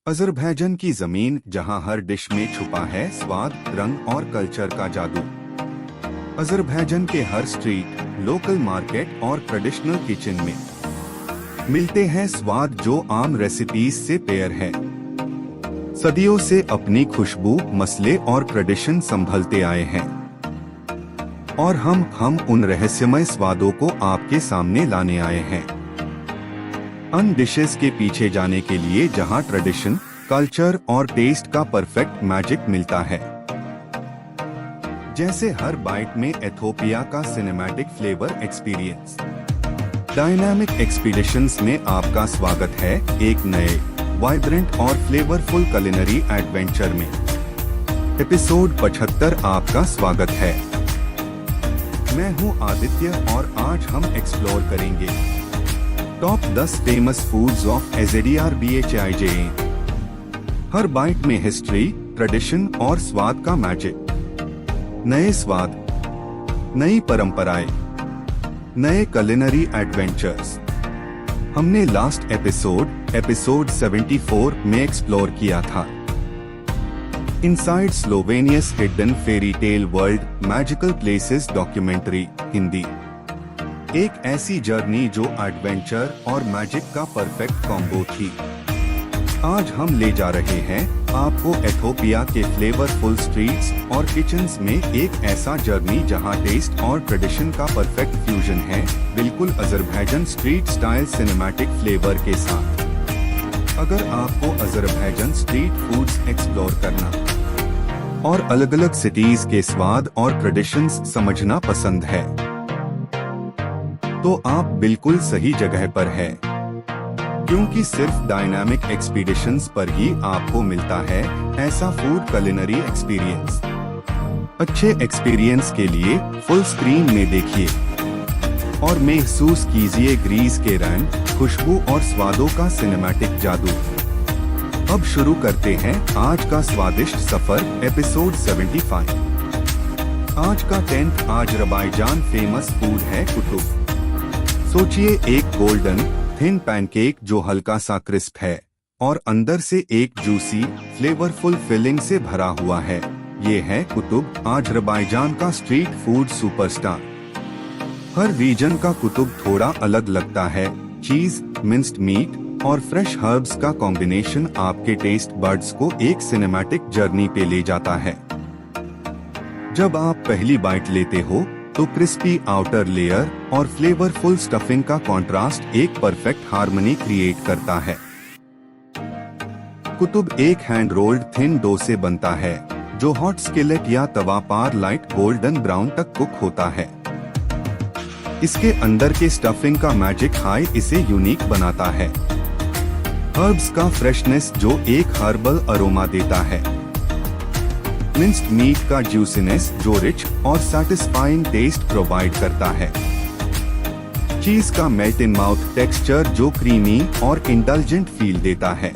Azerbaijan की जमीन जहां हर डिश में छुपा है स्वाद, रंग और कल्चर का जादू। अज़रबैजान के हर स्ट्रीट, लोकल मार्केट और ट्रेडिशनल किचन में मिलते हैं स्वाद जो आम रेसिपीज से पेयर है। सदियों से अपनी खुशबू, मसले और ट्रेडिशन संभलते आए हैं और हम उन रहस्यमय स्वादों को आपके सामने लाने आए हैं। अन डिशेस के पीछे जाने के लिए जहां ट्रेडिशन, कल्चर और टेस्ट का परफेक्ट मैजिक मिलता है। जैसे हर बाइट में एथोपिया का cinematic flavour experience. Dynamic expeditions में आपका स्वागत है एक नए, वाइब्रेंट और फ्लेवरफुल कुलिनरी एडवेंचर में। एपिसोड 75 आपका स्वागत है। मैं हूं आदित्य और आज हम एक्सप्लोर करेंगे top 10 famous foods of Azerbaijan. हर बाइट में हिस्ट्री, ट्रेडिशन और स्वाद का मैजिक। नए स्वाद, नई परंपराएं, नए कुलिनरी एडवेंचर्स। हमने लास्ट एपिसोड 74 में एक्सप्लोर किया था inside Slovenia's hidden fairy tale world, magical places documentary Hindi. एक ऐसी जर्नी जो एडवेंचर और मैजिक का परफेक्ट कॉम्बो थी। आज हम ले जा रहे हैं आपको एथोपिया के फ्लेवरफुल स्ट्रीट्स और किचन्स में एक ऐसा जर्नी जहां टेस्ट और ट्रेडिशन का परफेक्ट फ्यूजन है, बिल्कुल Azerbaijan street style cinematic flavour के साथ। अगर आपको अज़रबैजान स्ट्रीट फूड्स एक्सप्लोर करना और अलग अलग सिटीज के स्वाद और ट्रेडिशंस समझना पसंद है तो आप बिल्कुल सही जगह पर है, क्योंकि सिर्फ डायनामिक एक्सपीडिशंस पर ही आपको मिलता है ऐसा फूड कुलिनरी एक्सपीरियंस। अच्छे एक्सपीरियंस के लिए फुल स्क्रीन में देखिए और महसूस कीजिए ग्रीस के रंग, खुशबू और स्वादों का सिनेमैटिक जादू। अब शुरू करते हैं आज का स्वादिष्ट सफर, एपिसोड 75। आज का 10th अज़रबैजान फेमस फूड है कुतुब। सोचिए एक गोल्डन थिन पैनकेक जो हल्का सा क्रिस्प है और अंदर से एक जूसी, फ्लेवरफुल फिलिंग से भरा हुआ है। ये है कुतुब, अज़रबैजान का स्ट्रीट फूड सुपरस्टार। हर रीजन का कुतुब थोड़ा अलग लगता है। चीज, मिंस्ड मीट और फ्रेश हर्ब्स का कॉम्बिनेशन आपके टेस्ट बड्स को एक सिनेमैटिक जर्नी पे ले जाता है। जब आप पहली बाइट लेते हो तो क्रिस्पी आउटर लेयर और फ्लेवरफुल स्टफिंग का कंट्रास्ट एक परफेक्ट हार्मनी क्रिएट करता है। कुतुब एक हैंड रोल्ड थिन डो से बनता है जो हॉट स्किलेट या तवा पर लाइट गोल्डन ब्राउन तक कुक होता है। इसके अंदर के स्टफिंग का मैजिक हाई इसे यूनिक बनाता है। हर्ब्स का फ्रेशनेस जो एक हर्बल अरोमा देता है। मिंस्ड मीट का जूसीनेस जो रिच और सैटिस्फाइंग टेस्ट प्रोवाइड करता है। चीज का मेल्ट इन माउथ टेक्सचर जो क्रीमी और इंडल्जेंट फील देता है।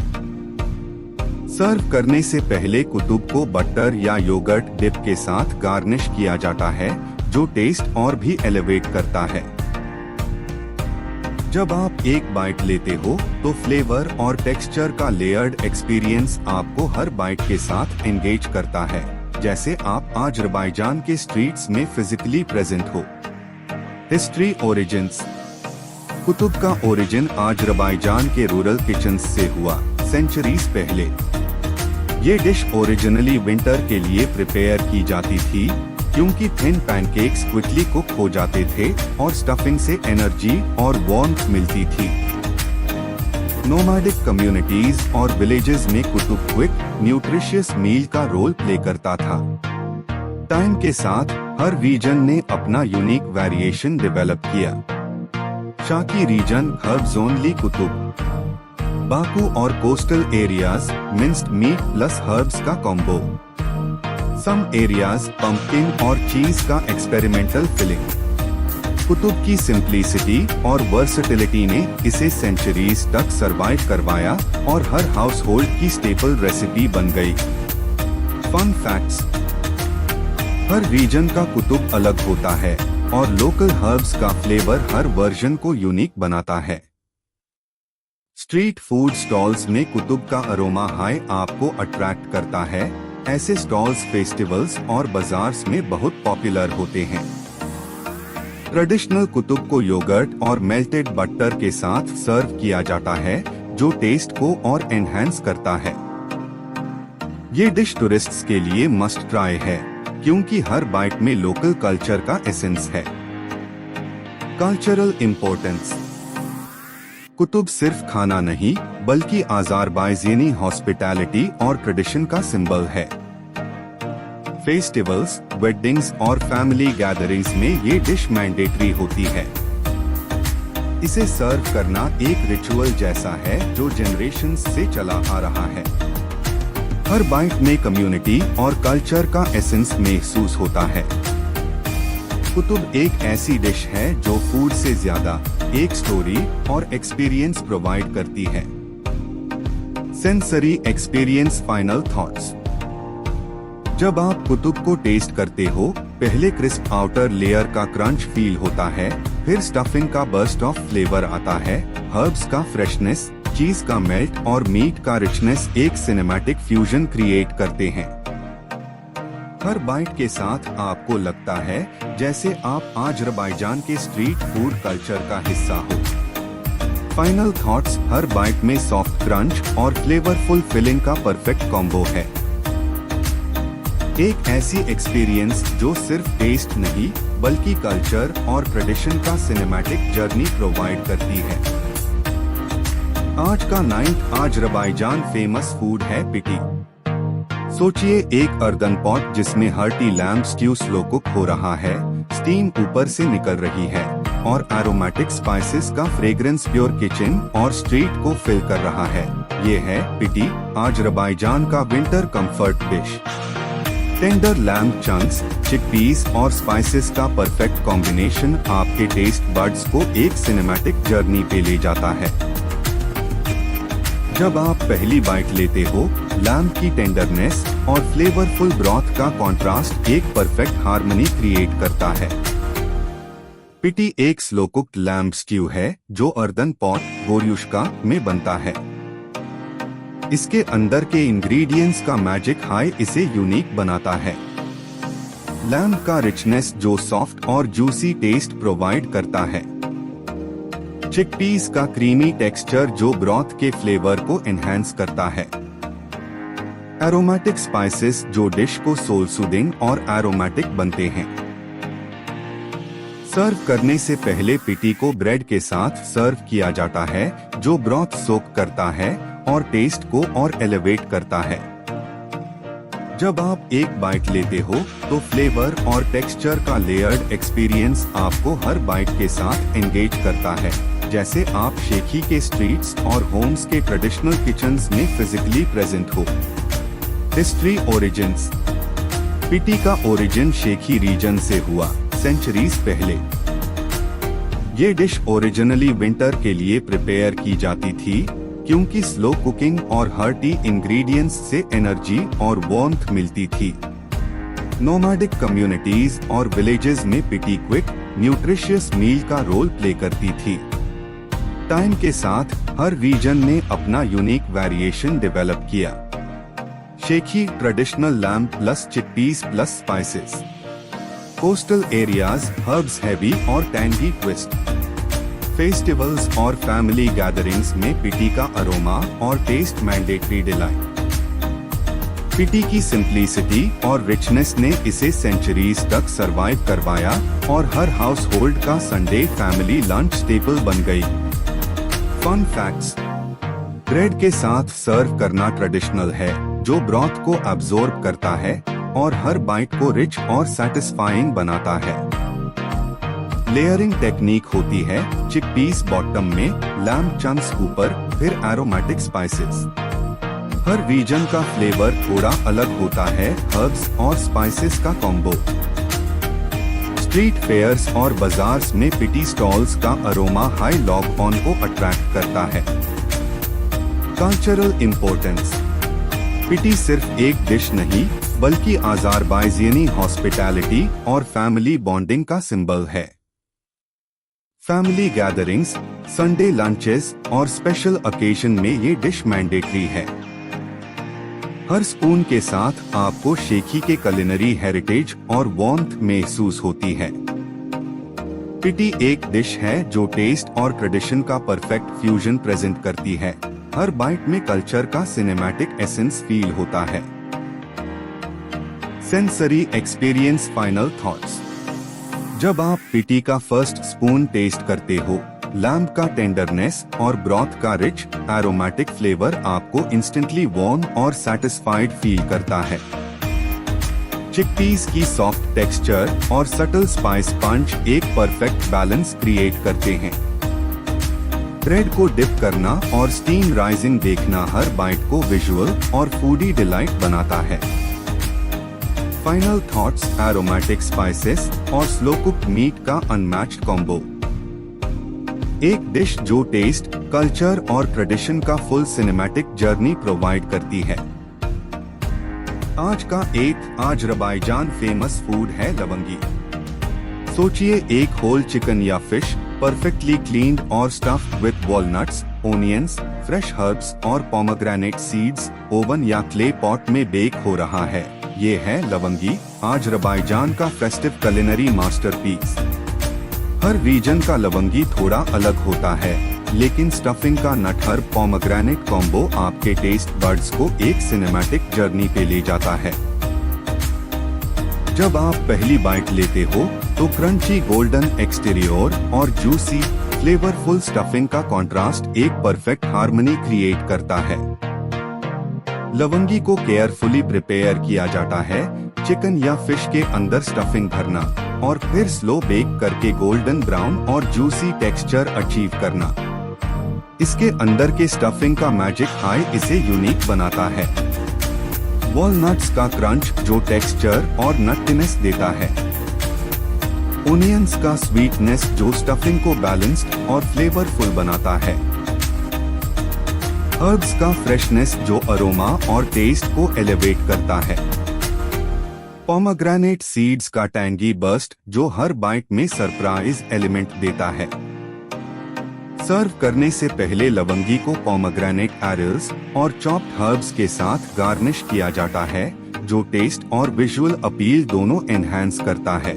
सर्व करने से पहले कुतुब को बटर या योगर्ट डिप के साथ गार्निश किया जाता है जो टेस्ट और भी एलिवेट करता है। जब आप एक बाइट लेते हो तो फ्लेवर और टेक्सचर का लेयर्ड एक्सपीरियंस आपको हर बाइट के साथ एंगेज करता है, जैसे आप अज़रबैजान के स्ट्रीट्स में फिजिकली प्रेजेंट हो। History, origins. कुतुब का ओरिजिन अज़रबैजान के रूरल किचन्स से हुआ, सेंचुरीज पहले। ये डिश ओरिजिनली विंटर के लिए प्रिपेयर की जाती थी क्योंकि थिन पैनकेक्स क्विकली कुक हो जाते थे और स्टफिंग से एनर्जी और वार्मथ मिलती थी। नोमैडिक कम्युनिटीज और विलेजेस में कुतुब क्विक, न्यूट्रिशियस मील का रोल प्ले करता था। टाइम के साथ हर रीजन ने अपना यूनिक वेरिएशन डेवलप किया। Shaki region, herbs only qutab. Baku और coastal areas, minced meat plus herbs का कॉम्बो। सम एरियाज, पंपकिन और चीज का एक्सपेरिमेंटल फिलिंग। कुतुब की सिंप्लिसिटी और वर्सेटिलिटी ने इसे सेंचुरीज तक सरवाइव करवाया और हर हाउस होल्ड की स्टेपल रेसिपी बन गई। Fun facts. हर रीजन का कुतुब अलग होता है और लोकल हर्ब्स का फ्लेवर हर वर्जन को यूनिक बनाता है। स्ट्रीट फूड स्टॉल्स में कुतुब का अरोमा हाई आपको अट्रैक्ट करता है। ऐसे स्टॉल्स फेस्टिवल्स और बाजार्स में बहुत पॉपुलर होते हैं। ट्रेडिशनल कुतुब को योगर्ट और मेल्टेड बटर के साथ सर्व किया जाता है, जो टेस्ट को और एनहांस करता है। ये डिश टूरिस्ट्स के लिए मस्ट ट्राई है, क्योंकि हर बाइट में लोकल कल्चर का एसेंस है। Cultural importance. कुतुब सिर्फ खाना नहीं, बल्कि अज़रबैजानी हॉस्पिटैलिटी और ट्रेडिशन का सिंबल है। फेस्टिवल्स, वेडिंग्स और फैमिली गैदरिंग्स में ये डिश मैंडेटरी होती है। इसे सर्व करना एक रिचुअल जैसा है जो जनरेशंस से चला आ रहा है। हर बाइट में कम्युनिटी और कल्चर का एसेंस महसूस होता है। कुतुब एक ऐसी डिश है जो फूड से ज्यादा एक स्टोरी और एक्सपीरियंस प्रोवाइड करती है। Sensory experience. Final thoughts. जब आप कुतुब को टेस्ट करते हो, पहले क्रिस्प आउटर लेयर का क्रंच फील होता है, फिर स्टफिंग का बर्स्ट ऑफ फ्लेवर आता है, हर्ब्स का फ्रेशनेस, चीज का मेल्ट और मीट का रिचनेस एक सिनेमैटिक फ्यूजन क्रिएट करते हैं। हर बाइट के साथ आपको लगता है जैसे आप अज़रबैजान के स्ट्रीट फूड कल्चर का हिस्सा हो। Final thoughts. हर बाइट में सॉफ्ट क्रंच और फ्लेवरफुल फिलिंग का परफेक्ट कॉम्बो है। एक ऐसी एक्सपीरियंस जो सिर्फ टेस्ट नहीं, बल्कि कल्चर और ट्रेडिशन का सिनेमैटिक जर्नी प्रोवाइड करती है। आज का 9th अज़रबैजान फेमस फूड है पिटी। सोचिए एक अर्दन पॉट जिसमें hearty lamb stew slow cook हो रहा है, स्टीम ऊपर से निकल रही है और एरोमेटिक स्पाइसेस का फ्रेग्रेंस प्योर किचन और स्ट्रीट को फिल कर रहा है। ये है पिटी, अज़रबैजान का winter comfort dish. Tender lamb chunks, chickpeas और स्पाइसेस का परफेक्ट कॉम्बिनेशन आपके टेस्ट बड्स को एक सिनेमैटिक जर्नी पे ले जाता है। जब आप पहली बाइट लेते हो, लैम्ब की टेंडरनेस और फ्लेवरफुल ब्रॉथ का कॉन्ट्रास्ट एक परफेक्ट हार्मनी क्रिएट करता है। पिटी एक स्लो कुक्ड लैम्ब स्ट्यू है जो अर्दन पॉट गोर्युश्का में बनता है। इसके अंदर के इंग्रेडिएंट्स का मैजिक हाई इसे यूनिक बनाता है। लैम्ब का रिचनेस जो सॉफ्ट और जूसी टेस्ट प्रोवाइड करता है। चिकपीस का क्रीमी टेक्सचर जो ब्रॉथ के फ्लेवर को एनहांस करता है। एरोमेटिक स्पाइसेस जो डिश को सोल सूदिंग और एरोमेटिक बनते हैं। सर्व करने से पहले पिटी को ब्रेड के साथ सर्व किया जाता है, जो ब्रॉथ सोक करता है और टेस्ट को और एलिवेट करता है। जब आप एक बाइट लेते हो, तो फ्लेवर और टेक्सचर का लेयर्ड एक्सपीरियंस आपको हर बाइट के साथ एंगेज करता है, जैसे आप शेखी के स्ट्रीट्स और होम्स के ट्रेडिशनल किचन्स में फिजिकली प्रेजेंट हो। हिस्ट्री। ओरिजिन्स। पिटी का ओरिजिन शेखी रीजन से हुआ, सेंचुरीज पहले। ये डिश ओरिजिनली विंटर के लिए प्रिपेयर की जाती थी, क्योंकि स्लो कुकिंग और हर्टी इंग्रेडिएंट्स से एनर्जी और वार्मथ मिलती थी। नोमैडिक कम्युनिटीज और विलेजेस में पिटी क्विक, न्यूट्रिशियस मील का रोल प्ले करती थी। टाइम के साथ हर रीजन ने अपना यूनिक वेरिएशन डेवलप किया। Sheki traditional lamb plus chickpeas plus spices. Coastal areas herbs heavy और टैंगी ट्विस्ट। फेस्टिवल्स और फैमिली गैदरिंग्स में पिटी का अरोमा और टेस्ट मैंडेटरी डिलाइट। पिटी की सिंप्लिसिटी और रिचनेस ने इसे सेंचुरीज तक सरवाइव करवाया और हर हाउस होल्ड का संडे फैमिली लंच स्टेपल बन गई। Fun facts. ब्रेड के साथ सर्व करना ट्रेडिशनल है, जो ब्रॉथ को अब्सॉर्ब करता है और हर बाइट को रिच और सैटिस्फाइंग बनाता है। लेयरिंग टेक्निक होती है, चिकपीस बॉटम में, लैम्ब चंक्स ऊपर, फिर एरोमेटिक स्पाइसेस। हर रीजन का फ्लेवर थोड़ा अलग होता है, हर्ब्स और स्पाइसेस का कॉम्बो। स्ट्रीट फेयर्स और बाजार्स में पिटी स्टॉल्स का अरोमा हाई लॉग ऑन को अट्रैक्ट करता है। Cultural importance. पिटी सिर्फ एक डिश नहीं, बल्कि अज़रबैजानी हॉस्पिटैलिटी और फैमिली बॉन्डिंग का सिंबल है। फैमिली गैदरिंग्स, संडे लंचेस और स्पेशल ओकेजन में ये डिश मैंडेटरी है। हर स्पून के साथ आपको शेकी के कुलिनरी हेरिटेज और वार्मथ महसूस होती है। पिटी एक डिश है जो टेस्ट और ट्रेडिशन का परफेक्ट फ्यूजन प्रेजेंट करती है। हर बाइट में कल्चर का सिनेमैटिक एसेंस फील होता है। Sensory experience final thoughts. जब आप पिटी का फर्स्ट स्पून टेस्ट करते हो, लैम्ब का टेंडरनेस और ब्रॉथ का रिच एरोमेटिक फ्लेवर आपको इंस्टेंटली वार्म और सैटिस्फाइड फील करता है। चिकपीस की सॉफ्ट टेक्सचर और सटल स्पाइस पंच एक परफेक्ट बैलेंस क्रिएट करते हैं। ब्रेड को डिप करना और स्टीम राइजिंग देखना हर बाइट को विजुअल और फूडी डिलाइट बनाता है। फाइनल थॉट्स, एरोमेटिक स्पाइसेस और स्लो कुक्ड मीट का अनमैच्ड कॉम्बो। एक डिश जो टेस्ट, कल्चर और ट्रेडिशन का फुल सिनेमैटिक जर्नी प्रोवाइड करती है। आज का अज़रबैजान फेमस फूड है लवंगी। सोचिए, एक होल चिकन या फिश परफेक्टली क्लीन्ड और stuffed with walnuts, onions, fresh herbs और पोमेग्रेनेट सीड्स ओवन या क्ले पॉट में बेक हो रहा है। ये है लवंगी, अज़रबैजान का फेस्टिव कुलिनरी मास्टरपीस। हर रीजन का लवंगी थोड़ा अलग होता है, लेकिन स्टफिंग का नट हर्ब पोमेग्रेनेट कॉम्बो आपके टेस्ट बड्स को एक सिनेमैटिक जर्नी पे ले जाता है। जब आप पहली बाइट लेते हो तो क्रंची गोल्डन एक्सटीरियर और जूसी फ्लेवरफुल स्टफिंग का कॉन्ट्रास्ट एक परफेक्ट हार्मनी क्रिएट करता है। लवंगी को केयरफुली प्रिपेयर किया जाता है, चिकन या फिश के अंदर स्टफिंग भरना और फिर स्लो बेक करके गोल्डन ब्राउन और जूसी टेक्सचर अचीव करना। इसके अंदर के स्टफिंग का मैजिक हाई इसे यूनिक बनाता है। वॉलनट्स का क्रंच जो टेक्सचर और नट्टीनेस देता है। ओनियंस का स्वीटनेस जो स्टफिंग को बैलेंस्ड और फ्लेवरफुल बनाता है। हर्ब्स का फ्रेशनेस जो अरोमा और टेस्ट को एलिवेट करता है। पोमेग्रेनेट सीड्स का टैंगी बर्स्ट जो हर बाइट में सरप्राइज एलिमेंट देता है। सर्व करने से पहले लवंगी को पोमेग्रेनेट एरिल्स और चॉप्ड हर्ब्स के साथ गार्निश किया जाता है, जो टेस्ट और विजुअल अपील दोनों एनहांस करता है।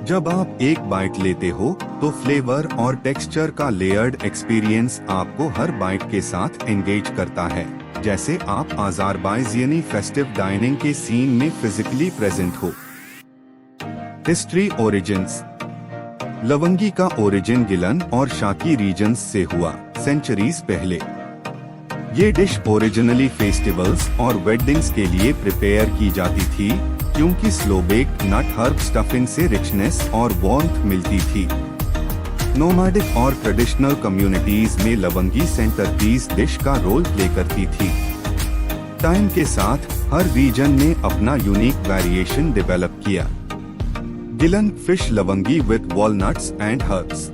जब आप एक बाइट लेते हो तो फ्लेवर और टेक्सचर का लेयर्ड एक्सपीरियंस आपको हर बाइट के साथ एंगेज करता है, जैसे आप अज़रबैजानी फेस्टिव डाइनिंग के सीन में फिजिकली प्रेजेंट हो। History origins. लवंगी का ओरिजिन गिलन और शाकी रीजन्स से हुआ सेंचुरीज पहले। ये डिश ओरिजिनली फेस्टिवल्स और वेडिंग्स के लिए प्रिपेयर की जाती थी, क्योंकि स्लो बेक्ड नट हर्ब स्टफिंग से रिचनेस और वार्मथ मिलती थी। नोमैडिक और ट्रेडिशनल कम्युनिटीज में लवंगी सेंटरपीस डिश का रोल प्ले करती थी। टाइम के साथ हर रीजन ने अपना यूनिक वेरिएशन डेवलप किया। Gilan fish lavangi with walnuts and herbs.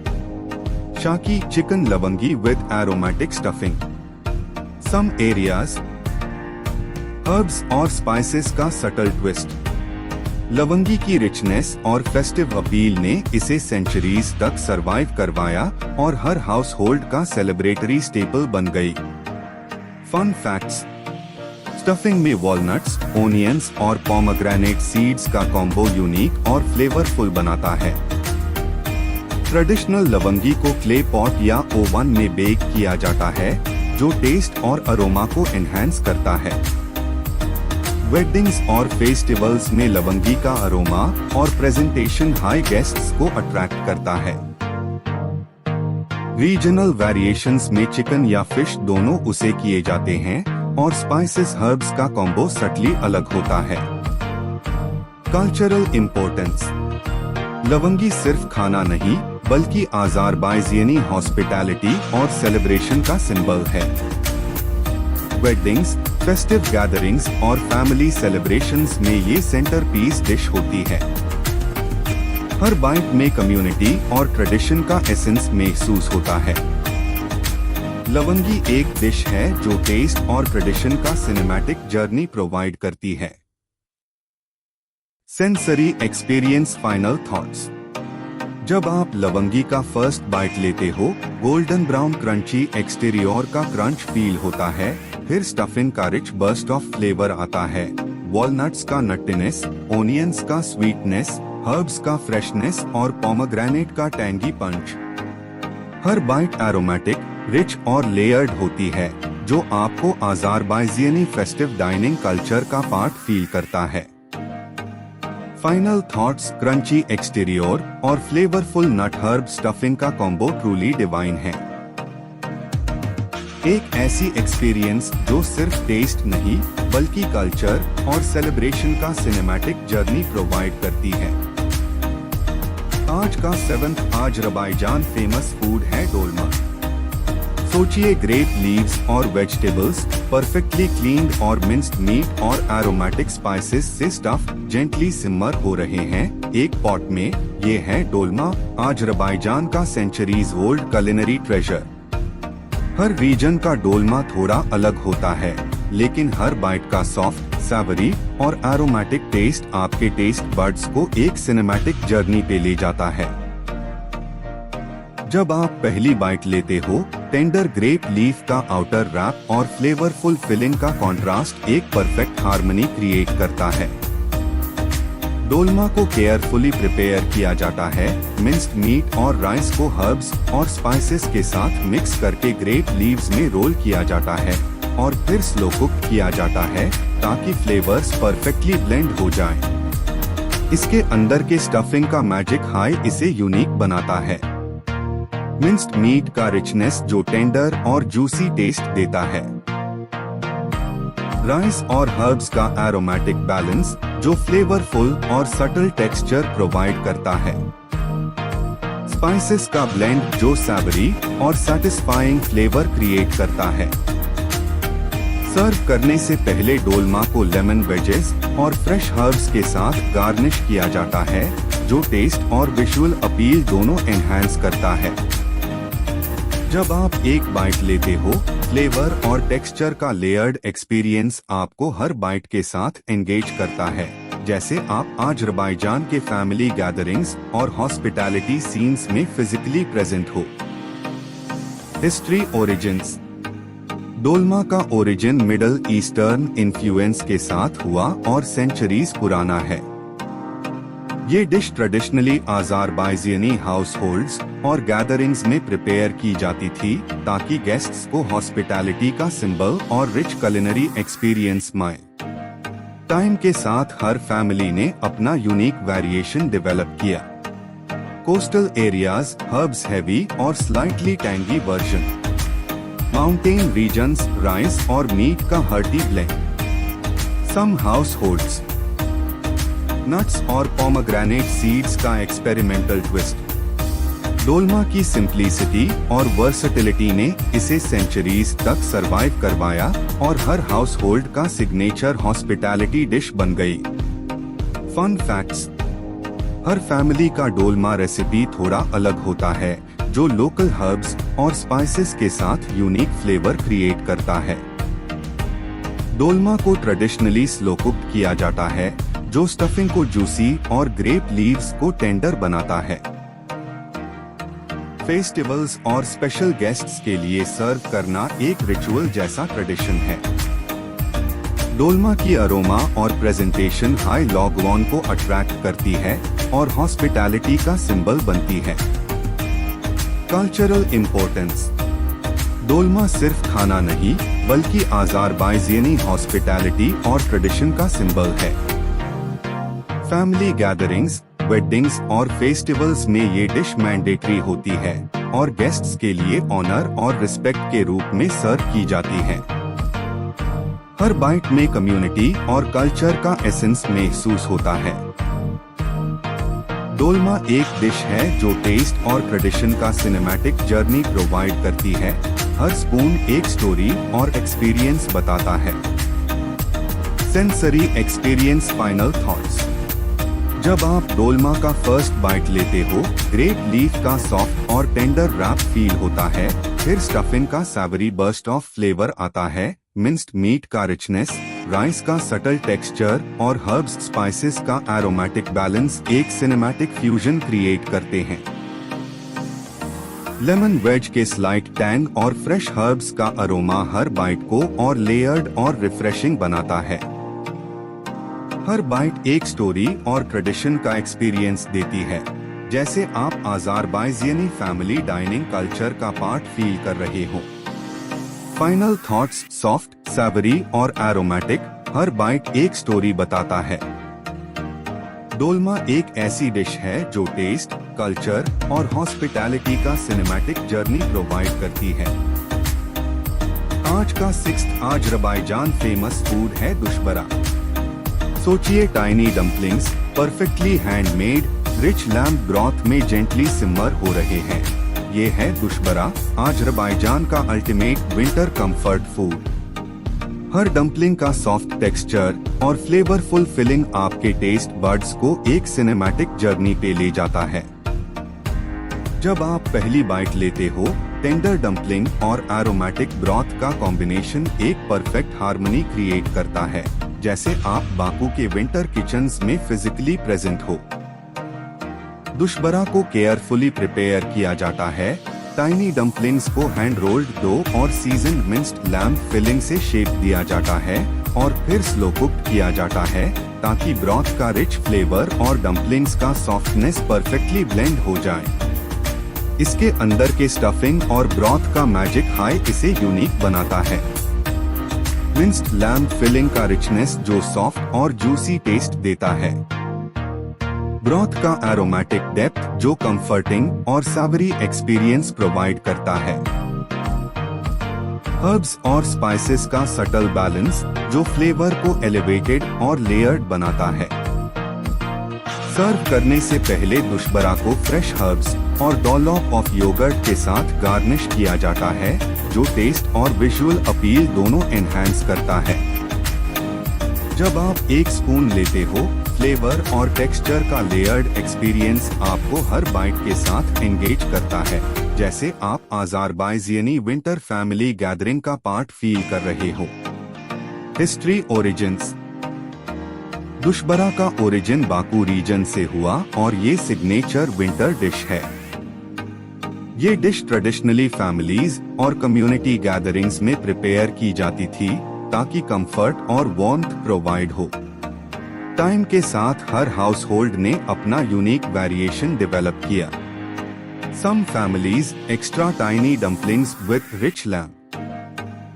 Shaki chicken lavangi with aromatic stuffing. Some areas herbs और स्पाइसेस का सटल ट्विस्ट। लवंगी की रिचनेस और फेस्टिव अपील ने इसे सेंचुरीज तक सरवाइव करवाया और हर हाउस होल्ड का सेलिब्रेटरी स्टेपल बन गई। Fun facts. स्टफिंग में वॉलनट्स, ओनियंस और पोमेग्रेनेट सीड्स का कॉम्बो यूनिक और फ्लेवरफुल बनाता है। ट्रेडिशनल लवंगी को क्ले पॉट या ओवन में बेक किया जाता है, जो टेस्ट और अरोमा को एनहांस करता है। वेडिंग्स और फेस्टिवल्स में लवंगी का अरोमा और प्रेजेंटेशन हाई गेस्ट्स को अट्रैक्ट करता है। रीजनल वेरिएशंस में चिकन या फिश दोनों उसे किए जाते हैं और स्पाइसेस हर्ब्स का कॉम्बो सटली अलग होता है। Cultural importance. लवंगी सिर्फ खाना नहीं, बल्कि अज़रबैजानी हॉस्पिटैलिटी और सेलिब्रेशन का सिंबल है। वेडिंग्स, फेस्टिव गैदरिंग्स और फैमिली सेलिब्रेशंस में ये सेंटरपीस डिश होती है। हर बाइट में कम्युनिटी और ट्रेडिशन का एसेंस महसूस होता है। लवंगी एक डिश है जो टेस्ट और ट्रेडिशन का सिनेमैटिक जर्नी प्रोवाइड करती है। Sensory experience final thoughts. जब आप लवंगी का फर्स्ट बाइट लेते हो, गोल्डन ब्राउन क्रंची एक्सटीरियर का क्रंच फील होता है, फिर स्टफिंग का रिच बर्स्ट ऑफ फ्लेवर आता है, वॉलनट्स का नट्टीनेस, ओनियंस का स्वीटनेस, हर्ब्स का फ्रेशनेस और पोमेग्रेनेट का टैंगी पंच। हर बाइट एरोमेटिक, रिच और लेयर्ड होती है, जो आपको अज़रबैजानी फेस्टिव डाइनिंग कल्चर का पार्ट फील करता है। फाइनल थॉट्स, क्रंची एक्सटीरियर और फ्लेवरफुल नट हर्ब स्टफिंग का कॉम्बो ट्रूली डिवाइन है। एक ऐसी एक्सपीरियंस जो सिर्फ टेस्ट नहीं बल्कि कल्चर और सेलिब्रेशन का सिनेमैटिक जर्नी प्रोवाइड करती है। आज का 7th अज़रबैजान फेमस फूड है डोलमा। सोचिए, ग्रेप लीव्स और वेजिटेबल्स, परफेक्टली क्लीन्ड और मिंस्ड मीट और एरोमेटिक स्पाइसेस से स्टफ जेंटली सिमर हो रहे हैं एक पॉट में। ये है डोलमा, अज़रबैजान का सेंचुरीज ओल्ड कुलिनरी ट्रेजर। हर रीजन का डोलमा थोड़ा अलग होता है, लेकिन हर बाइट का सॉफ्ट, सैवरी और एरोमेटिक टेस्ट आपके टेस्ट बड्स को एक सिनेमैटिक जर्नी पे ले जाता है। जब आप पहली बाइट लेते हो, टेंडर ग्रेप लीफ का आउटर रैप और फ्लेवरफुल फिलिंग का कॉन्ट्रास्ट एक परफेक्ट हार्मनी क्रिएट करता है। डोलमा को केयरफुली प्रिपेयर किया जाता है। मिंस्ड मीट और राइस को हर्ब्स और स्पाइसेस के साथ मिक्स करके ग्रेप लीव्स में रोल किया जाता है और फिर स्लो कुक किया जाता है ताकि फ्लेवर्स परफेक्टली ब्लेंड हो जाएं। इसके अंदर के स्टफिंग का मैजिक हाई इसे यूनिक बनाता है। मिंस्ड मीट का रिचनेस जो टेंडर और जूसी टेस्ट देता है। राइस और हर्ब्स का एरोमेटिक बैलेंस जो फ्लेवरफुल और सटल टेक्सचर प्रोवाइड करता है। स्पाइसेस का ब्लेंड जो सैवरी और सैटिस्फाइंग फ्लेवर क्रिएट करता है। सर्व करने से पहले डोलमा को लेमन वेजेस और फ्रेश हर्ब्स के साथ गार्निश किया जाता है, जो टेस्ट और विजुअल अपील दोनों एनहांस करता है। जब आप एक बाइट लेते हो, फ्लेवर और टेक्सचर का लेयर्ड एक्सपीरियंस आपको हर बाइट के साथ एंगेज करता है, जैसे आप अज़रबैजान के फैमिली गैदरिंग्स और हॉस्पिटैलिटी सीन्स में फिजिकली प्रेजेंट हो। History, origins. डोलमा का ओरिजिन मिडल ईस्टर्न इन्फ्लुएंस के साथ हुआ और सेंचुरीज पुराना है। ये dish traditionally Azerbaijani house holds और गैदरिंग्स में प्रिपेयर की जाती थी ताकि गेस्ट्स को हॉस्पिटैलिटी का सिंबल और रिच कुलिनरी एक्सपीरियंस मिले। टाइम के साथ हर फैमिली ने अपना यूनिक वेरिएशन डेवलप किया। कोस्टल एरियाज, हर्ब्स हेवी और slightly tangy version. Mountain regions, rice और मीट का hearty blend. Some households, nuts और पोमेग्रेनेट सीड्स का एक्सपेरिमेंटल ट्विस्ट। डोलमा की सिंप्लिसिटी और वर्सेटिलिटी ने इसे सेंचुरीज तक सरवाइव करवाया और हर हाउस होल्ड का सिग्नेचर हॉस्पिटैलिटी डिश बन गई। Fun facts. हर फैमिली का डोलमा रेसिपी थोड़ा अलग होता है, जो लोकल हर्ब्स और स्पाइसेस के साथ यूनिक फ्लेवर क्रिएट करता है। डोलमा को ट्रेडिशनली स्लो कुक्ड किया जाता है, जो स्टफिंग को जूसी और ग्रेप लीव्स को टेंडर बनाता है। फेस्टिवल्स और स्पेशल गेस्ट्स के लिए सर्व करना एक रिचुअल जैसा ट्रेडिशन है। डोलमा की अरोमा और प्रेजेंटेशन हाई लॉगवन को अट्रैक्ट करती है और हॉस्पिटैलिटी का सिंबल बनती है। Cultural importance. डोलमा सिर्फ खाना नहीं बल्कि अज़रबैजानी हॉस्पिटैलिटी और ट्रेडिशन का सिंबल है। फैमिली गैदरिंग्स, वेडिंग्स और फेस्टिवल्स में ये डिश मैंडेटरी होती है और गेस्ट्स के लिए ऑनर और रिस्पेक्ट के रूप में सर्व की जाती है। हर बाइट में कम्युनिटी और कल्चर का एसेंस महसूस होता है। डोलमा एक डिश है जो टेस्ट और ट्रेडिशन का सिनेमैटिक जर्नी प्रोवाइड करती है। हर स्पून एक स्टोरी और एक्सपीरियंस बताता है। Sensory experience, final thoughts. जब आप डोलमा का फर्स्ट बाइट लेते हो, ग्रेप लीफ का सॉफ्ट और टेंडर रैप फील होता है, फिर स्टफिंग का सैवरी बर्स्ट ऑफ फ्लेवर आता है, मिंस्ड मीट का रिचनेस, राइस का सटल टेक्सचर और हर्ब्स स्पाइसेस का एरोमेटिक बैलेंस एक सिनेमैटिक फ्यूजन क्रिएट करते हैं। लेमन वेज के स्लाइट टैंग और फ्रेश हर्ब्स का अरोमा हर बाइट को और लेयर्ड और रिफ्रेशिंग बनाता है। हर बाइट एक स्टोरी और ट्रेडिशन का एक्सपीरियंस देती है, जैसे आप अज़रबैजानी फैमिली डाइनिंग कल्चर का पार्ट फील कर रहे हो। फाइनल थॉट्स, सॉफ्ट, सैवरी और एरोमेटिक, हर बाइट एक स्टोरी बताता है। डोलमा एक ऐसी डिश है जो टेस्ट, कल्चर और हॉस्पिटैलिटी का सिनेमैटिक जर्नी प्रोवाइड करती है। आज का 6th अज़रबैजान फेमस फूड है दुशबरा। सोचिए, tiny dumplings perfectly handmade rich lamb broth में जेंटली सिमर हो रहे हैं। ये है दुशबरा, अज़रबैजान का अल्टीमेट विंटर कंफर्ट फूड। हर डम्पलिंग का सॉफ्ट टेक्सचर और फ्लेवरफुल फिलिंग आपके टेस्ट बड्स को एक सिनेमैटिक जर्नी पे ले जाता है। जब आप पहली बाइट लेते हो, टेंडर डम्पलिंग और एरोमेटिक ब्रॉथ का कॉम्बिनेशन एक परफेक्ट हार्मनी क्रिएट करता है, जैसे आप बाकू के विंटर किचन्स में फिजिकली प्रेजेंट हो। दुशबरा को केयरफुली प्रिपेयर किया जाता है। टाइनी डम्पलिंग्स को हैंड रोल्ड डो और सीजन्ड मिंस्ड लैम्ब फिलिंग से शेप दिया जाता है और फिर स्लो कुक्ड किया जाता है, ताकि ब्रॉथ का रिच फ्लेवर और डम्पलिंग्स का सॉफ्टनेस परफेक्टली ब्लेंड हो जाए। इसके अंदर के स्टफिंग और ब्रॉथ का मैजिक हाई इसे यूनिक बनाता है। मिंस्ड लैम्ब फिलिंग का रिचनेस जो सॉफ्ट और जूसी टेस्ट देता है। ब्रॉथ का एरोमेटिक डेप्थ जो कंफर्टिंग और सैवरी एक्सपीरियंस प्रोवाइड करता है। हर्ब्स और स्पाइसेस का सटल बैलेंस जो फ्लेवर को एलिवेटेड और लेयर्ड बनाता है। सर्व करने से पहले दुशबरा को फ्रेश हर्ब्स और डॉलॉप ऑफ योगर्ट के साथ गार्निश किया जाता है, जो टेस्ट और विजुअल अपील दोनों एनहांस करता है। जब आप एक स्पून लेते हो, फ्लेवर और टेक्सचर का लेयर्ड एक्सपीरियंस आपको हर बाइट के साथ एंगेज करता है, जैसे आप अज़रबैजानी विंटर फैमिली गैदरिंग का पार्ट फील कर रहे हो। History, origins. दुशबरा का ओरिजिन बाकू रीजन से हुआ और ये सिग्नेचर विंटर डिश है। ये डिश ट्रेडिशनली फैमिलीज और कम्युनिटी गैदरिंग्स में प्रिपेयर की जाती थी, ताकि कंफर्ट और वार्मथ प्रोवाइड हो। टाइम के साथ हर हाउस होल्ड ने अपना यूनिक वेरिएशन डेवलप किया। Some families extra tiny dumplings with rich lamb,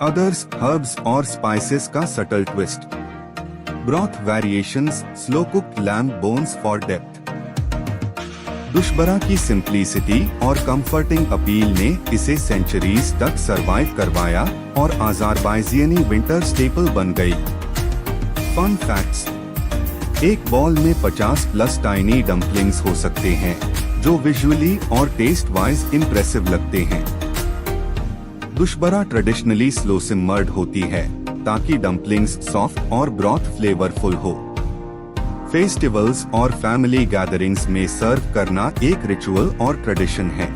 others herbs और स्पाइसेस का subtle twist. Broth variations, slow cooked lamb bones for depth. Dushbara की सिंप्लिसिटी और कंफर्टिंग अपील ने इसे सेंचुरीज तक सरवाइव करवाया और अज़रबैजानी विंटर स्टेपल बन गई। Fun facts. एक बॉल में 50+ टाइनी डम्पलिंग्स हो सकते हैं, जो विजुअली और टेस्ट वाइज इम्प्रेसिव लगते हैं। दुशबरा ट्रेडिशनली स्लो सिमर्ड होती है, ताकि डम्पलिंग्स सॉफ्ट और ब्रॉथ फ्लेवरफुल हो। फेस्टिवल्स और फैमिली गैदरिंग्स में सर्व करना एक रिचुअल और ट्रेडिशन है।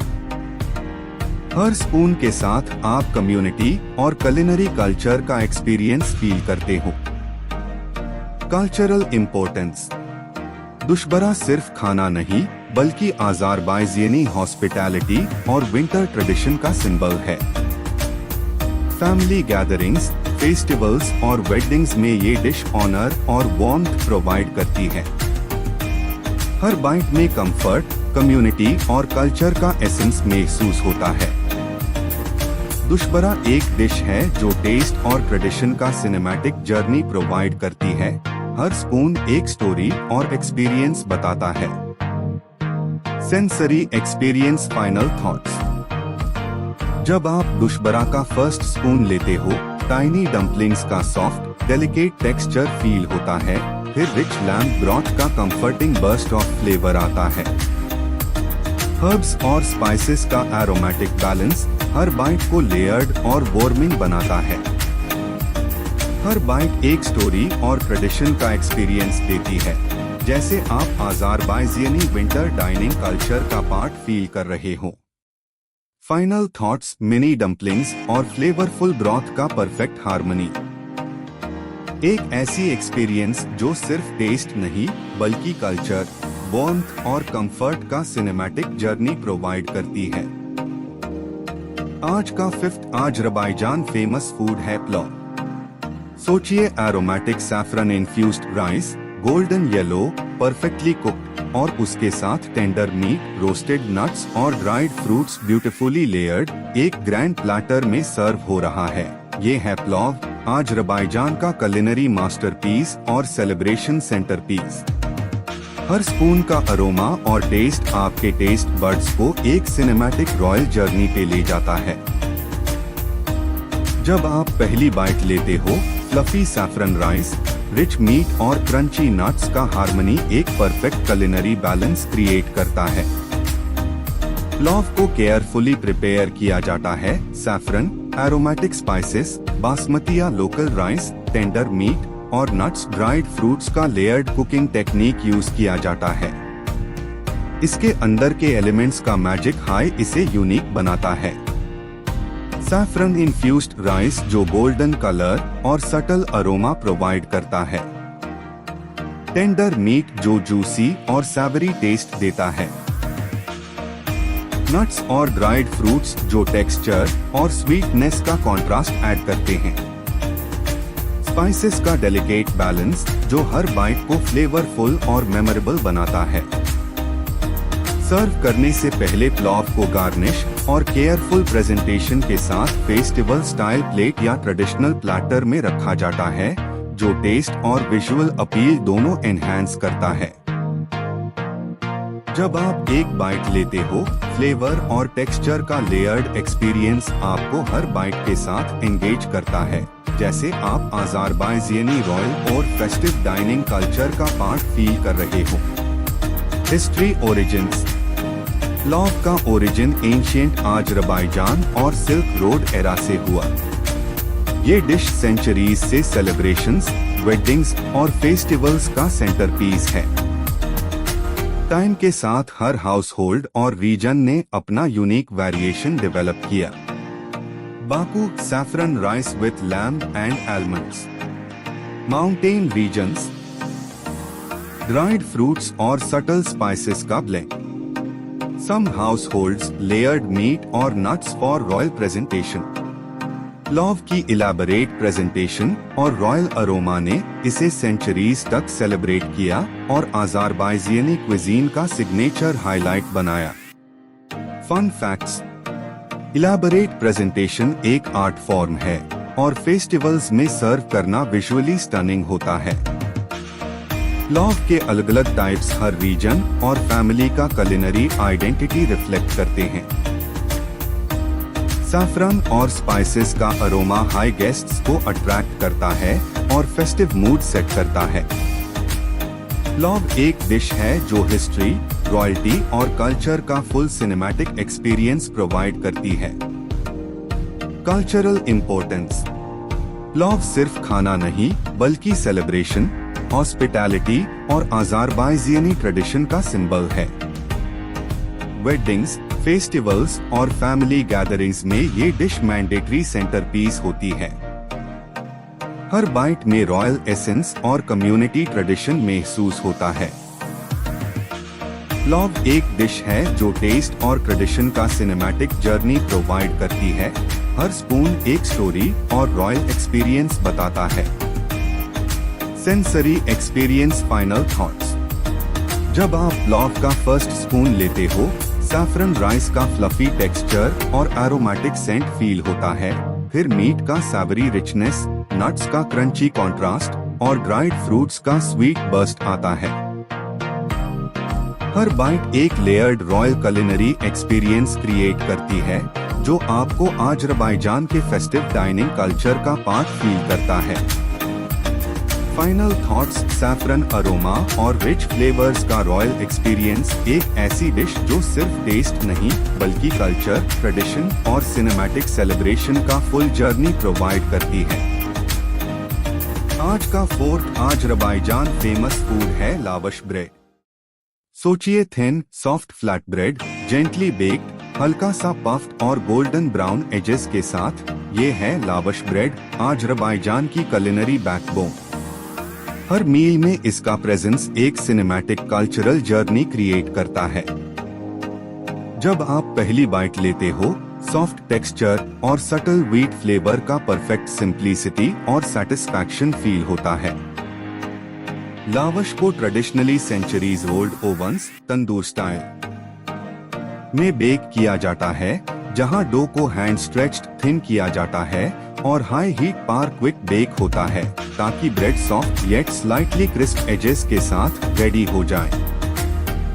हर स्पून के साथ आप कम्युनिटी और कुलिनरी कल्चर का एक्सपीरियंस फील करते हो। Cultural importance. दुशबरा सिर्फ खाना नहीं, बल्कि अज़रबैजानी हॉस्पिटैलिटी और विंटर ट्रेडिशन का सिंबल है। फैमिली गैदरिंग्स, फेस्टिवल्स और वेडिंग्स में ये डिश ऑनर और वार्मथ प्रोवाइड करती है। हर बाइट में कंफर्ट, कम्युनिटी और कल्चर का एसेंस महसूस होता है। दुशबरा एक डिश है जो टेस्ट और ट्रेडिशन का सिनेमैटिक जर्नी प्रोवाइड करती है। हर स्पून एक स्टोरी और एक्सपीरियंस बताता है। Sensory experience, final thoughts. जब आप दुशबरा का फर्स्ट स्पून लेते हो, टाइनी डम्पलिंग्स का सॉफ्ट, डेलिकेट टेक्सचर फील होता है, फिर रिच लैम्ब ब्रॉथ का कंफर्टिंग बर्स्ट ऑफ फ्लेवर आता है। हर्ब्स और स्पाइसेस का एरोमेटिक बैलेंस हर बाइट को लेयर्ड और वार्मिंग बनाता है। हर बाइट एक स्टोरी और ट्रेडिशन का एक्सपीरियंस देती है, जैसे आप अज़रबैजानी विंटर डाइनिंग कल्चर का पार्ट फील कर रहे हो। फाइनल थॉट्स, मिनी डम्पलिंग्स और फ्लेवरफुल ब्रॉथ का परफेक्ट हार्मनी। एक ऐसी एक्सपीरियंस जो सिर्फ टेस्ट नहीं, बल्कि कल्चर, वार्मथ और कंफर्ट का सिनेमैटिक जर्नी प्रोवाइड करती है। आज का फिफ्थ अज़रबैजान फेमस फूड है पुलाव। सोचिए aromatic saffron infused rice, golden yellow, perfectly cooked और उसके साथ टेंडर मीट, रोस्टेड नट्स और ड्राइड फ्रूट्स ब्यूटीफुली लेयर्ड एक ग्रैंड प्लेटर में सर्व हो रहा है। ये है पुलाव, अज़रबैजान का कुलिनरी मास्टरपीस और सेलिब्रेशन सेंटरपीस। हर स्पून का अरोमा और टेस्ट आपके टेस्ट बड्स को एक सिनेमैटिक रॉयल जर्नी पे ले जाता है। जब आप पहली बाइट लेते हो, fluffy saffron rice, rich meat और क्रंची नट्स का हार्मनी एक परफेक्ट कुलिनरी बैलेंस क्रिएट करता है। पुलाव को केयरफुली प्रिपेयर किया जाता है। सैफरन, एरोमेटिक स्पाइसेस, बासमती या लोकल राइस, टेंडर मीट और नट्स, ड्राइड फ्रूट्स का लेयर्ड कुकिंग टेक्निक यूज किया जाता है। इसके अंदर के एलिमेंट्स का मैजिक हाई इसे यूनिक बनाता है। सैफरन इन्फ्यूज्ड राइस जो गोल्डन कलर और सटल अरोमा प्रोवाइड करता है। टेंडर मीट जो जूसी और सैवरी टेस्ट देता है। नट्स और ड्राइड फ्रूट्स जो टेक्सचर और स्वीटनेस का कॉन्ट्रास्ट ऐड करते हैं। स्पाइसेस का डेलिकेट बैलेंस जो हर बाइट को फ्लेवरफुल और मेमोरेबल बनाता है। सर्व करने से पहले पुलाव को गार्निश और केयरफुल प्रेजेंटेशन के साथ फेस्टिवल स्टाइल प्लेट या ट्रेडिशनल प्लेटर में रखा जाता है, जो टेस्ट और विजुअल अपील दोनों एनहांस करता है। जब आप एक बाइट लेते हो, फ्लेवर और टेक्सचर का लेयर्ड एक्सपीरियंस आपको हर बाइट के साथ एंगेज करता है, जैसे आप अज़रबैजानी रॉयल और फेस्टिव डाइनिंग कल्चर का पार्ट फील कर रहे हो। History origins. पुलाव का ओरिजिन एंशिएंट अज़रबैजान और सिल्क रोड एरा से हुआ। ये डिश सेंचुरीज से सेलिब्रेशंस, वेडिंग्स और फेस्टिवल्स का सेंटरपीस है। टाइम के साथ हर हाउस होल्ड और रीजन ने अपना यूनिक वेरिएशन डेवलप किया। Baku saffron rice with lamb and almonds. Mountain regions, dried fruits और सटल स्पाइसेस का blend. Some households layered meat और nuts for royal presentation. Pulao की इलैबोरेट प्रेजेंटेशन और royal aroma ने इसे सेंचुरीज तक celebrate किया और अज़रबैजानी क्विजीन का सिग्नेचर हाईलाइट बनाया। Fun facts. इलैबोरेट प्रेजेंटेशन एक आर्ट फॉर्म है और फेस्टिवल्स में सर्व करना विजुअली स्टनिंग होता है। पुलाव के अलग अलग टाइप्स हर रीजन और फैमिली का कुलिनरी आइडेंटिटी रिफ्लेक्ट करते हैं। सैफरन और स्पाइसेस का अरोमा हाई गेस्ट्स को अट्रैक्ट करता है और फेस्टिव मूड सेट करता है। पुलाव एक डिश है जो हिस्ट्री, रॉयल्टी और कल्चर का फुल सिनेमैटिक एक्सपीरियंस प्रोवाइड करती है। Cultural importance. पुलाव सिर्फ खाना नहीं बल्कि सेलिब्रेशन, हॉस्पिटैलिटी और अज़रबैजानी ट्रेडिशन का सिंबल है। वेडिंग्स, फेस्टिवल्स और फैमिली गैदरिंग्स में ये डिश मैंडेटरी सेंटरपीस होती है। हर बाइट में रॉयल एसेंस और कम्युनिटी ट्रेडिशन महसूस होता है। पुलाव एक डिश है जो टेस्ट और ट्रेडिशन का सिनेमैटिक जर्नी प्रोवाइड करती है। हर स्पून एक स्टोरी और रॉयल एक्सपीरियंस बताता है। Sensory experience. Final thoughts. जब आप पुलाव का फर्स्ट स्पून लेते हो, सैफरन राइस का फ्लफी टेक्सचर और एरोमेटिक सेंट फील होता है। फिर मीट का सैवरी रिचनेस, नट्स का क्रंची कॉन्ट्रास्ट और ड्राइड फ्रूट्स का स्वीट बर्स्ट आता है। हर बाइट एक layered royal culinary experience create करती है, जो आपको अज़रबैजान के फेस्टिव डाइनिंग कल्चर का पार्ट फील करता है। Final thoughts. सैफरन अरोमा और रिच फ्लेवर्स का रॉयल एक्सपीरियंस एक ऐसी डिश जो सिर्फ टेस्ट नहीं बल्कि कल्चर, ट्रेडिशन और सिनेमैटिक सेलिब्रेशन का फुल जर्नी प्रोवाइड करती है। आज का फोर्थ अज़रबैजान फेमस फूड है लावश ब्रेड। सोचिए thin, soft flat bread, gently baked, हल्का सा पफ्ड और गोल्डन ब्राउन एजेस के साथ। ये है लावश ब्रेड, अज़रबैजान की कुलिनरी बैकबोन। हर मील में इसका प्रेजेंस एक सिनेमैटिक कल्चरल जर्नी क्रिएट करता है। जब आप पहली बाइट लेते हो, सॉफ्ट टेक्सचर और सटल व्हीट फ्लेवर का परफेक्ट सिंप्लिसिटी और सेटिस्फैक्शन फील होता है। लावश को ट्रेडिशनली सेंचुरीज ओल्ड ओवंस तंदूर स्टाइल में बेक किया जाता है, जहां डो को हैंड स्ट्रेच्ड थिन किया जाता है और हाई हीट पर क्विक बेक होता है ताकि bread soft yet slightly crisp edges के साथ रेडी हो जाए।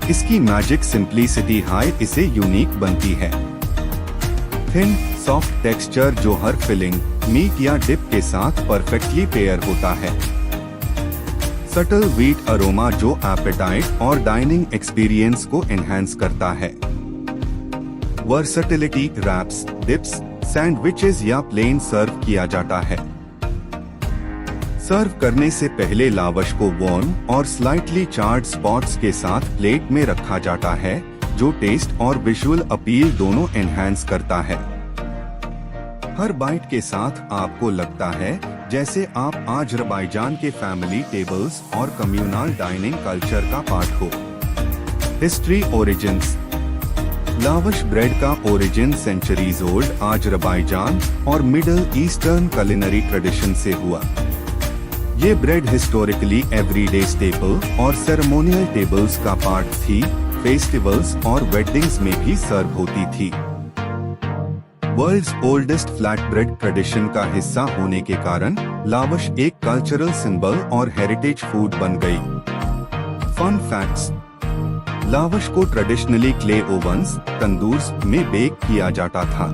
इसकी मैजिक सिंप्लिसिटी हाई इसे यूनिक बनती है। थिन सॉफ्ट टेक्सचर जो हर फिलिंग, मीट या डिप के साथ परफेक्टली पेयर होता है। सटल व्हीट अरोमा जो एपेटाइट और डाइनिंग एक्सपीरियंस को एनहांस करता है। वर्सेटिलिटी, रैप्स, डिप्स, सैंडविचेस या प्लेन सर्व किया जाता है। सर्व करने से पहले लावश को वार्म और स्लाइटली चार्ड स्पॉट्स के साथ प्लेट में रखा जाता है, जो टेस्ट और विजुअल अपील दोनों एनहांस करता है। हर बाइट के साथ आपको लगता है जैसे आप अज़रबैजान के फैमिली टेबल्स और कम्युनल डाइनिंग कल्चर का पार्ट हो। History, origins. लावश ब्रेड का ओरिजिन सेंचुरीज ओल्ड अज़रबैजान और मिडल ईस्टर्न कुलिनरी ट्रेडिशन से हुआ। ये ब्रेड हिस्टोरिकली एवरीडे स्टेपल और सेरेमोनियल टेबल्स का पार्ट थी, फेस्टिवल्स और वेडिंग्स में भी सर्व होती थी। World's oldest flat bread tradition का हिस्सा होने के कारण लावश एक कल्चरल सिंबल और हेरिटेज फूड बन गई। Fun facts. लावश को ट्रेडिशनली क्ले ओवंस तंदूर्स में बेक किया जाता था।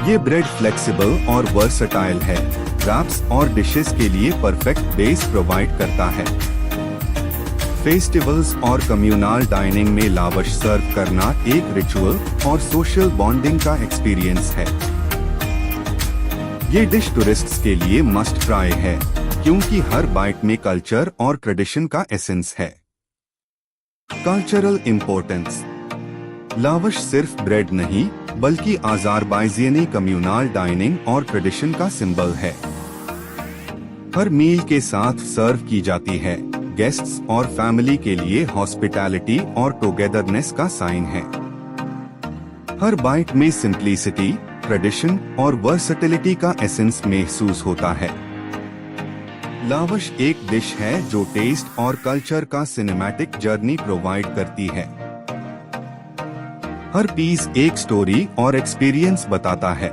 ये ब्रेड फ्लेक्सिबल और वर्सटाइल है, रैप्स और डिशेस के लिए परफेक्ट बेस प्रोवाइड करता है। फेस्टिवल्स और कम्युनल डाइनिंग में लावश सर्व करना एक रिचुअल और सोशल बॉन्डिंग का एक्सपीरियंस है। ये डिश टूरिस्ट्स के लिए मस्ट ट्राई है, क्योंकि हर बाइट में कल्चर और ट्रेडिशन का एसेंस है। Cultural importance. लावश सिर्फ ब्रेड नहीं, बल्कि अज़रबैजानी कम्युनल डाइनिंग और ट्रेडिशन का सिंबल है। हर मील के साथ सर्व की जाती है, गेस्ट्स और फैमिली के लिए हॉस्पिटैलिटी और टुगेदरनेस का साइन है। हर बाइट में सिंप्लिसिटी, ट्रेडिशन और वर्सेटिलिटी का एसेंस महसूस होता है। लावश एक डिश है जो टेस्ट और कल्चर का सिनेमैटिक जर्नी प्रोवाइड करती है। हर पीस एक स्टोरी और एक्सपीरियंस बताता है।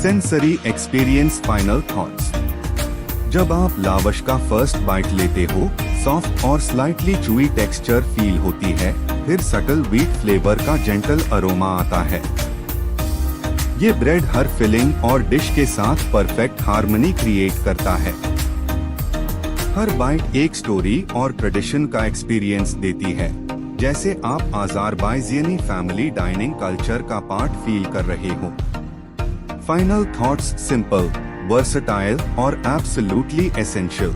Sensory experience, final thoughts. जब आप लावश का फर्स्ट बाइट लेते हो, सॉफ्ट और स्लाइटली चूई टेक्सचर फील होती है, फिर सटल व्हीट फ्लेवर का जेंटल अरोमा आता है। ये ब्रेड हर फिलिंग और डिश के साथ परफेक्ट हार्मनी क्रिएट करता है। हर बाइट एक स्टोरी और ट्रेडिशन का एक्सपीरियंस देती है, जैसे आप अज़रबैजानी फैमिली डाइनिंग कल्चर का पार्ट फील कर रहे हो। फाइनल थॉट्स, सिंपल, वर्सटाइल और एब्सोल्युटली एसेंशियल।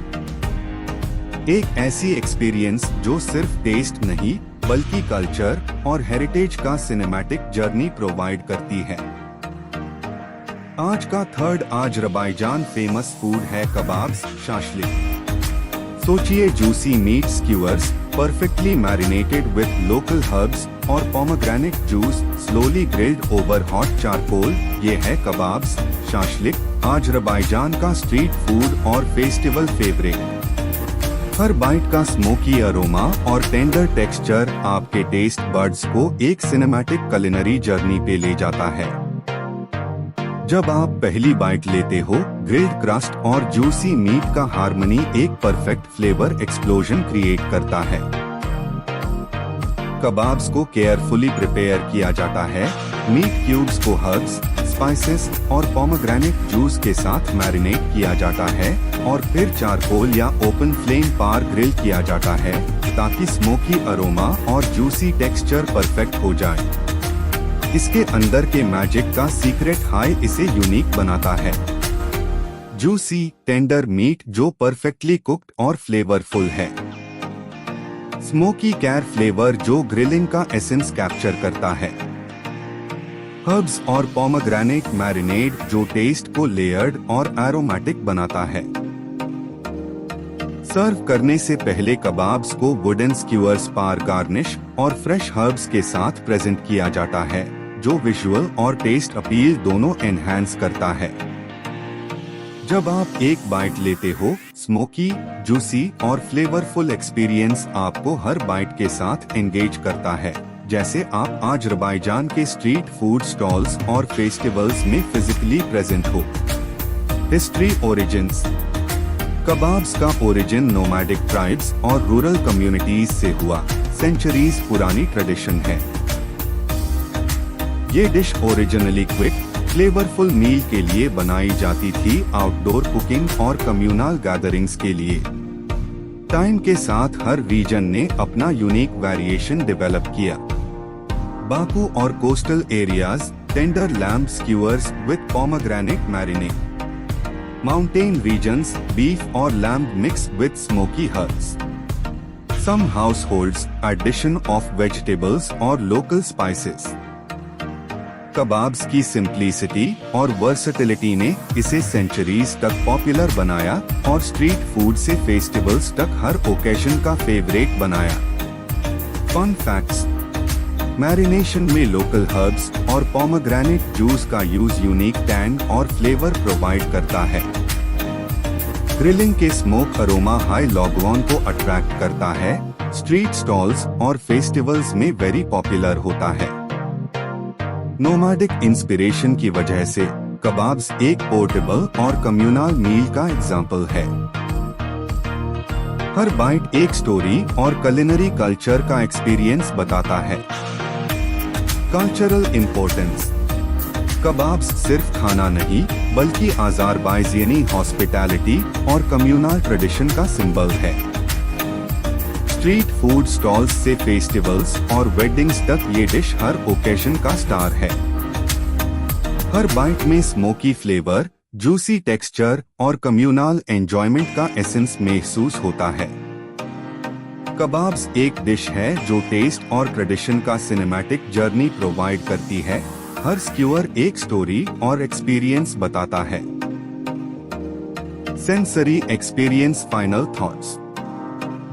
एक ऐसी एक्सपीरियंस जो सिर्फ टेस्ट नहीं, बल्कि कल्चर और हेरिटेज का सिनेमैटिक जर्नी प्रोवाइड करती है। आज का थर्ड अज़रबैजान फेमस फूड है कबाब्स, शाशलिक। सोचिए juicy meat skewers, perfectly marinated with local herbs और pomegranate juice, slowly grilled over hot charcoal. ये है कबाब्स, शाशलिक, अज़रबैजान का स्ट्रीट फूड और फेस्टिवल फेवरेट। हर बाइट का स्मोकी अरोमा और टेंडर टेक्सचर आपके टेस्ट बड्स को एक सिनेमैटिक कुलिनरी जर्नी पे ले जाता है। जब आप पहली बाइट लेते हो, ग्रिल्ड क्रस्ट और जूसी मीट का हार्मनी एक परफेक्ट फ्लेवर एक्सप्लोजन क्रिएट करता है। कबाब्स को केयरफुली प्रिपेयर किया जाता है। मीट क्यूब्स को हर्ब्स, स्पाइसेस और पोमेग्रेनेट जूस के साथ मैरिनेट किया जाता है और फिर चारकोल या ओपन फ्लेम पर ग्रिल किया जाता है, ताकि स्मोकी अरोमा और जूसी टेक्सचर परफेक्ट हो जाए। इसके अंदर के मैजिक का सीक्रेट हाई इसे यूनिक बनाता है। जूसी, टेंडर मीट जो परफेक्टली कुक्ड और फ्लेवरफुल है। स्मोकी कैर फ्लेवर जो ग्रिलिंग का एसेंस कैप्चर करता है। हर्ब्स और पोमेग्रेनेट मैरिनेड जो टेस्ट को लेयर्ड और एरोमेटिक बनाता है। सर्व करने से पहले कबाब्स को वुडन स्क्यूअर्स पर गार्निश और फ्रेश हर्ब्स के साथ प्रेजेंट किया जाता है, जो विजुअल और टेस्ट अपील दोनों एनहांस करता है। जब आप एक बाइट लेते हो, स्मोकी, जूसी और फ्लेवरफुल एक्सपीरियंस आपको हर बाइट के साथ एंगेज करता है, जैसे आप अज़रबैजान के स्ट्रीट फूड स्टॉल्स और फेस्टिवल्स में फिजिकली प्रेजेंट हो। History origins. कबाब्स का ओरिजिन नोमैडिक ट्राइब्स और रूरल कम्युनिटीज से हुआ, सेंचुरीज पुरानी ट्रेडिशन है। ये dish originally quick, flavourful meal के लिए बनाई जाती थी, आउटडोर कुकिंग और कम्युनल गैदरिंग्स के लिए। टाइम के साथ हर रीजन ने अपना यूनिक वेरिएशन डेवलप किया। बाकू और coastal areas, tender lamb skewers with pomegranate marinate. Mountain regions, beef और lamb mix with smoky herbs. Some households, addition of vegetables और लोकल स्पाइसेस। कबाब्स की सिंप्लिसिटी और वर्सेटिलिटी ने इसे सेंचुरीज तक popular बनाया और स्ट्रीट फूड से फेस्टिवल्स तक हर ओकेजन का फेवरेट बनाया। Fun facts. मैरिनेशन में लोकल हर्ब्स और पोमेग्रेनेट जूस का यूज यूनिक टैंग और फ्लेवर प्रोवाइड करता है। ग्रिलिंग के स्मोक अरोमा हाई लॉगवन को अट्रैक्ट करता है, स्ट्रीट स्टॉल्स और फेस्टिवल्स में वेरी पॉपुलर होता है। नोमैडिक इंस्पिरेशन की वजह से कबाब्स एक पोर्टेबल और कम्युनल मील का एग्जाम्पल है। हर बाइट एक स्टोरी और कुलिनरी कल्चर का एक्सपीरियंस बताता है। Cultural importance. कबाब्स सिर्फ खाना नहीं बल्कि अज़रबैजानी हॉस्पिटैलिटी और कम्युनल ट्रेडिशन का सिंबल है। स्ट्रीट फूड स्टॉल्स से फेस्टिवल्स और वेडिंग्स तक ये डिश हर ओकेजन का स्टार है। हर बाइट में स्मोकी फ्लेवर, जूसी टेक्सचर और कम्युनल एंजॉयमेंट का एसेंस महसूस होता है। कबाब्स एक डिश है जो टेस्ट और ट्रेडिशन का सिनेमैटिक जर्नी प्रोवाइड करती है। हर स्क्यूअर एक स्टोरी और एक्सपीरियंस बताता है। Sensory experience. Final thoughts.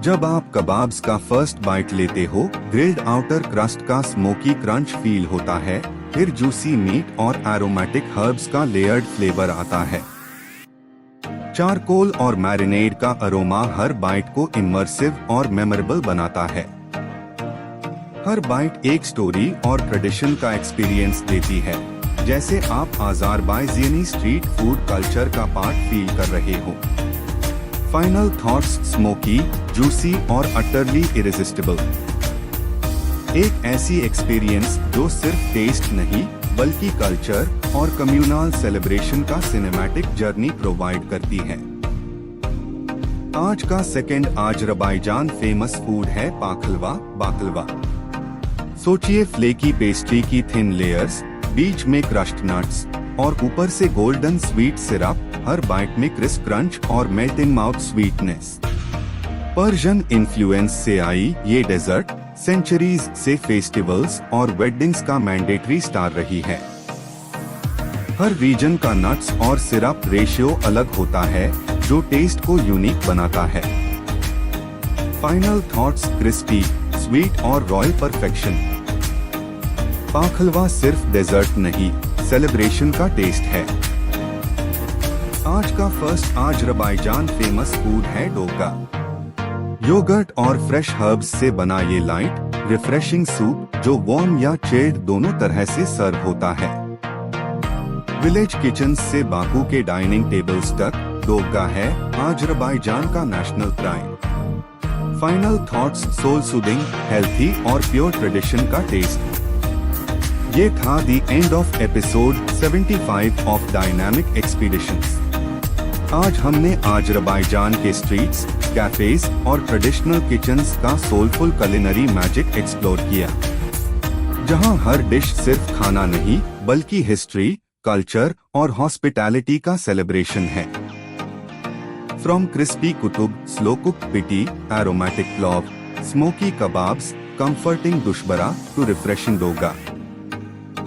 जब आप कबाब्स का फर्स्ट बाइट लेते हो, ग्रिल्ड आउटर क्रस्ट का स्मोकी क्रंच फील होता है, फिर जूसी मीट और एरोमेटिक हर्ब्स का लेयर्ड फ्लेवर आता है। चारकोल और मैरिनेड का अरोमा हर बाइट को इमर्सिव और मेमोरेबल बनाता है। हर बाइट एक स्टोरी और ट्रेडिशन का एक्सपीरियंस देती है, जैसे आप अज़रबैजानी स्ट्रीट फूड कल्चर का पार्ट फील कर रहे हो। Final thoughts. स्मोकी, जूसी और अटरली इरेसिस्टिबल। एक ऐसी एक्सपीरियंस जो सिर्फ टेस्ट नहीं बल्कि कल्चर और कम्युनल सेलिब्रेशन का सिनेमैटिक जर्नी प्रोवाइड करती है। आज का सेकंड अज़रबैजान फेमस फूड है पाखलवा, बाकलवा। सोचिए फ्लेकी पेस्ट्री की थिन लेयर्स, बीच में क्रश्ड नट्स और ऊपर से गोल्डन स्वीट सिरप, हर बाइट में क्रिस्प क्रंच और melting mouth sweetness. Persian influence से आई ये डेजर्ट सेंचुरीज से फेस्टिवल्स और वेडिंग्स का मैंडेटरी स्टार रही है। हर रीजन का नट्स और सिरप रेशियो अलग होता है, जो टेस्ट को यूनिक बनाता है। Final thoughts. क्रिस्पी, स्वीट और रॉयल परफेक्शन। पाखलवा सिर्फ डेजर्ट नहीं, सेलिब्रेशन का टेस्ट है। आज का फर्स्ट अज़रबैजान फेमस फूड है डोगा। योगर्ट और फ्रेश हर्ब्स से बना ये लाइट, रिफ्रेशिंग सूप जो वार्म या चिल्ड दोनों तरह से सर्व होता है। विलेज किचन्स से बाकू के डाइनिंग टेबल्स तक, डोगा है अज़रबैजान का national pride. Final thoughts. Soul soothing, healthy और प्योर ट्रेडिशन का टेस्ट। ये था the end of episode 75 of dynamic expeditions. आज हमने अज़रबैजान के स्ट्रीट्स, कैफेज और ट्रेडिशनल किचन्स का सोलफुल कुलिनरी मैजिक एक्सप्लोर किया, जहां हर डिश सिर्फ खाना नहीं बल्कि हिस्ट्री, कल्चर और हॉस्पिटैलिटी का सेलिब्रेशन है। From crispy qutab, slow cooked piti, aromatic plov, smoky kebabs, comforting dushbara to refreshing dovga,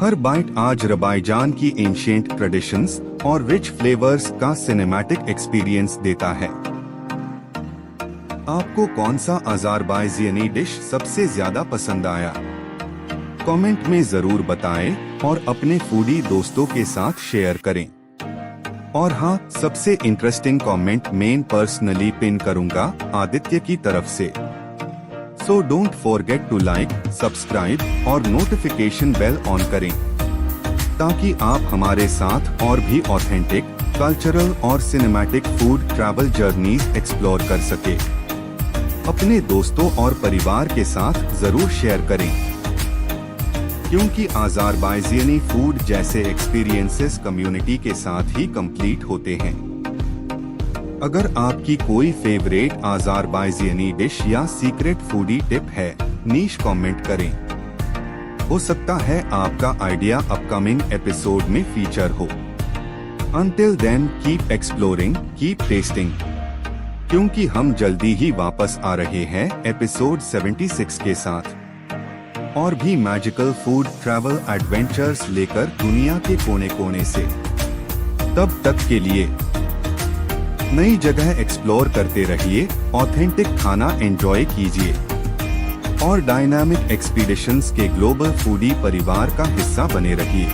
हर बाइट अज़रबैजान की एंशिएंट ट्रेडिशंस और रिच फ्लेवर्स का सिनेमैटिक एक्सपीरियंस देता है। आपको कौन सा अज़रबैजानी डिश सबसे ज्यादा पसंद आया? कमेंट में जरूर बताएं और अपने फूडी दोस्तों के साथ शेयर करें। और हाँ, सबसे इंटरेस्टिंग कमेंट मैं पर्सनली पिन करूंगा आदित्य की तरफ से। So don't forget to like, subscribe और नोटिफिकेशन बेल ऑन करें ताकि आप हमारे साथ और भी ऑथेंटिक, कल्चरल और cinematic food travel journeys explore कर सके। अपने दोस्तों और परिवार के साथ जरूर शेयर करें, क्योंकि अज़रबैजानी फूड जैसे एक्सपीरियंसेस कम्युनिटी के साथ ही कंप्लीट होते हैं। अगर आपकी कोई फेवरेट अज़रबैजानी डिश या सीक्रेट फूडी टिप है, नीश कमेंट करें। हो सकता है आपका आइडिया अपकमिंग एपिसोड में फीचर हो। Until then, keep exploring, keep tasting, क्योंकि हम जल्दी ही वापस आ रहे हैं एपिसोड 76 के साथ और भी मैजिकल फूड ट्रैवल एडवेंचर्स लेकर दुनिया के कोने कोने से। तब तक के लिए नई जगह एक्सप्लोर करते रहिए, ऑथेंटिक खाना एंजॉय कीजिए और डायनामिक एक्सपीडिशंस के ग्लोबल फूडी परिवार का हिस्सा बने रहिए।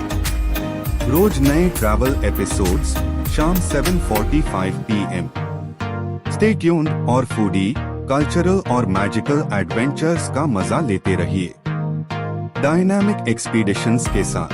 रोज नए ट्रैवल एपिसोड्स शाम 7:45 PM। स्टे ट्यून्ड और फूडी, कल्चरल और मैजिकल एडवेंचर्स का मजा लेते रहिए डायनामिक एक्सपीडिशंस के साथ।